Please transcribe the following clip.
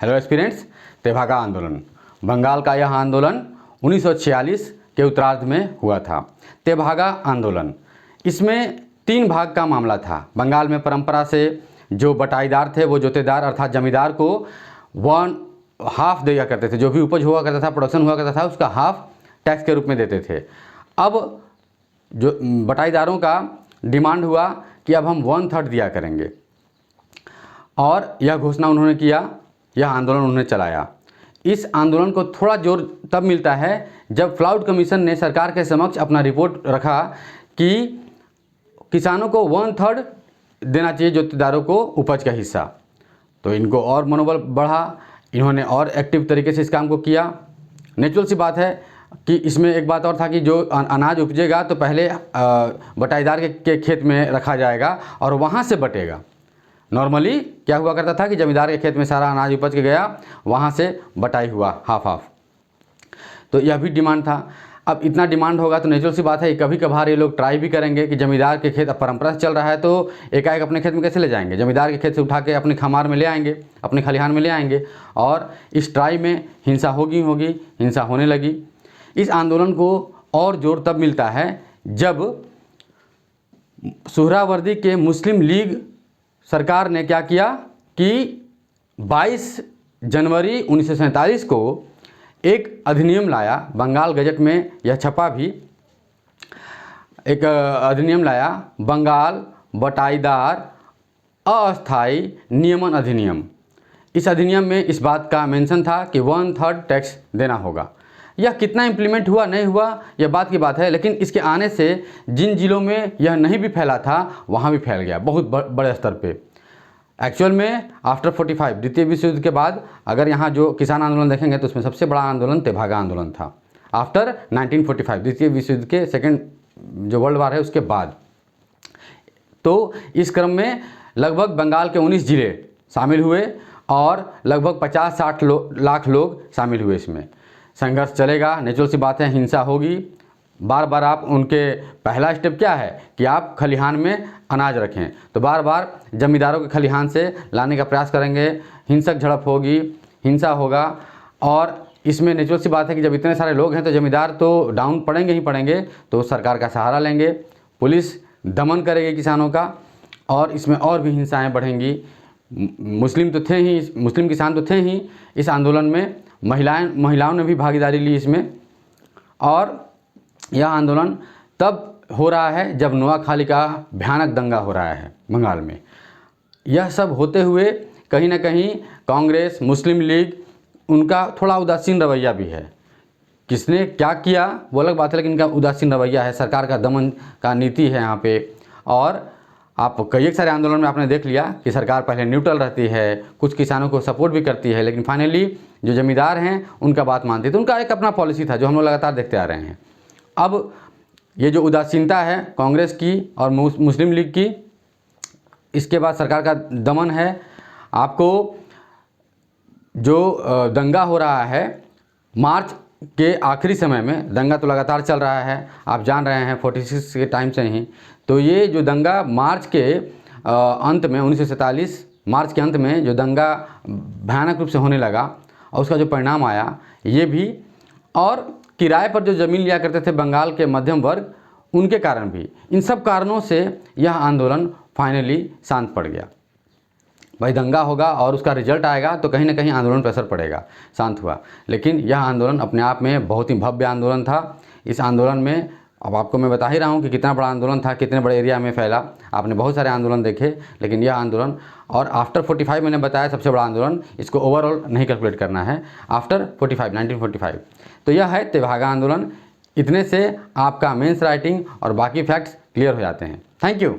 Hello aspirants, Tebhaga आंदोलन बंगाल का यह आंदोलन 1946 के उत्तरार्ध में हुआ था। तेभागा आंदोलन, इसमें 3 भाग का मामला था। बंगाल में परंपरा से जो बटाईदार थे वो जोतेदार अर्थात जमींदार को 1/2 दिया करते थे। जो भी उपज हुआ करता था, प्रोडक्शन हुआ करता था, उसका हाफ टैक्स के रूप में देते थे। अब जो बटाईदारों का डिमांड हुआ कि अब हम 1/3 दिया करेंगे, और यह घोषणा उन्होंने किया, यह आंदोलन उन्होंने चलाया। इस आंदोलन को थोड़ा जोर तब मिलता है जब फ्लाउड कमीशन ने सरकार के समक्ष अपना रिपोर्ट रखा कि किसानों को 1/3 देना चाहिए जोतेदारों को उपज का हिस्सा। तो इनको और मनोबल बढ़ा, इन्होंने और एक्टिव तरीके से इस काम को किया। नेचुरल सी बात है कि इसमें एक बात और था कि जो अनाज उपजेगा तो पहले बटाईदार के खेत में रखा जाएगा और वहाँ से बटेगा। नॉर्मली क्या हुआ करता था कि जमींदार के खेत में सारा अनाज उपज के गया, वहाँ से बटाई हुआ हाफ। तो यह भी डिमांड था। अब इतना डिमांड होगा तो नेचुरल सी बात है कभी कभार ये लोग ट्राई भी करेंगे कि जमींदार के खेत, अब परंपरा से चल रहा है तो एकाएक अपने खेत में कैसे ले जाएंगे। जमींदार के खेत से उठा के अपने खमार में ले आएंगे, अपने खलिहान में ले आएंगे, और इस ट्राई में हिंसा होगी, हिंसा होने लगी। इस आंदोलन को और जोर तब मिलता है जब सुहरावर्दी के मुस्लिम लीग सरकार ने क्या किया कि 22 जनवरी 1947 को एक अधिनियम लाया। बंगाल गजट में यह छपा भी, एक अधिनियम लाया, बंगाल बटाईदार अस्थायी नियमन अधिनियम। इस अधिनियम में इस बात का मेंशन था कि 1/3 टैक्स देना होगा। यह कितना इम्प्लीमेंट हुआ नहीं हुआ यह बात की बात है, लेकिन इसके आने से जिन जिलों में यह नहीं भी फैला था वहाँ भी फैल गया बहुत बड़े स्तर पे। एक्चुअल में आफ्टर 45 द्वितीय विश्व युद्ध के बाद अगर यहाँ जो किसान आंदोलन देखेंगे तो उसमें सबसे बड़ा आंदोलन तेभागा आंदोलन था। आफ्टर 1945 द्वितीय विश्व युद्ध के सेकेंड जो वर्ल्ड वार है उसके बाद। तो इस क्रम में लगभग बंगाल के 19 जिले शामिल हुए और लगभग 50-60 लाख लोग शामिल हुए। इसमें संघर्ष चलेगा, नेचुरल सी बात है, हिंसा होगी। बार बार आप उनके पहला स्टेप क्या है कि आप खलिहान में अनाज रखें, तो बार बार जमींदारों के खलिहान से लाने का प्रयास करेंगे, हिंसक झड़प होगी, हिंसा होगा। और इसमें नेचुरल सी बात है कि जब इतने सारे लोग हैं तो जमींदार तो डाउन पड़ेंगे ही पड़ेंगे, तो सरकार का सहारा लेंगे, पुलिस दमन करेगी किसानों का, और इसमें और भी हिंसाएँ बढ़ेंगी। मुस्लिम तो थे ही, मुस्लिम किसान तो थे ही इस आंदोलन में, महिलाओं ने भी भागीदारी ली इसमें। और यह आंदोलन तब हो रहा है जब नोआखाली का भयानक दंगा हो रहा है बंगाल में। यह सब होते हुए कहीं ना कहीं कांग्रेस, मुस्लिम लीग, उनका थोड़ा उदासीन रवैया भी है। किसने क्या किया वो अलग बात है, लेकिन इनका उदासीन रवैया है, सरकार का दमन का नीति है यहाँ पे। और आप कई सारे आंदोलन में आपने देख लिया कि सरकार पहले न्यूट्रल रहती है, कुछ किसानों को सपोर्ट भी करती है, लेकिन फाइनली जो जमींदार हैं उनका बात मानती है। तो उनका एक अपना पॉलिसी था जो हम लोग लगातार देखते आ रहे हैं। अब ये जो उदासीनता है कांग्रेस की और मुस्लिम लीग की, इसके बाद सरकार का दमन है। आपको जो दंगा हो रहा है मार्च के आखिरी समय में, दंगा तो लगातार चल रहा है, आप जान रहे हैं 46 के टाइम से ही। तो ये जो दंगा मार्च के अंत में 1947 मार्च के अंत में जो दंगा भयानक रूप से होने लगा और उसका जो परिणाम आया ये भी, और किराए पर जो ज़मीन लिया करते थे बंगाल के मध्यम वर्ग, उनके कारण भी, इन सब कारणों से यह आंदोलन फाइनली शांत पड़ गया। भाई दंगा होगा और उसका रिजल्ट आएगा तो कहीं ना कहीं आंदोलन पर असर पड़ेगा, शांत हुआ। लेकिन यह आंदोलन अपने आप में बहुत ही भव्य आंदोलन था। इस आंदोलन में अब आपको मैं बता ही रहा हूँ कि कितना बड़ा आंदोलन था, कितने बड़े एरिया में फैला। आपने बहुत सारे आंदोलन देखे, लेकिन यह आंदोलन, और आफ्टर 45 मैंने बताया सबसे बड़ा आंदोलन, इसको ओवरऑल नहीं कैलकुलेट करना है, आफ्टर 1945। तो यह है तेभागा आंदोलन। इतने से आपका मेंस राइटिंग और बाकी फैक्ट्स क्लियर हो जाते हैं। Thank you.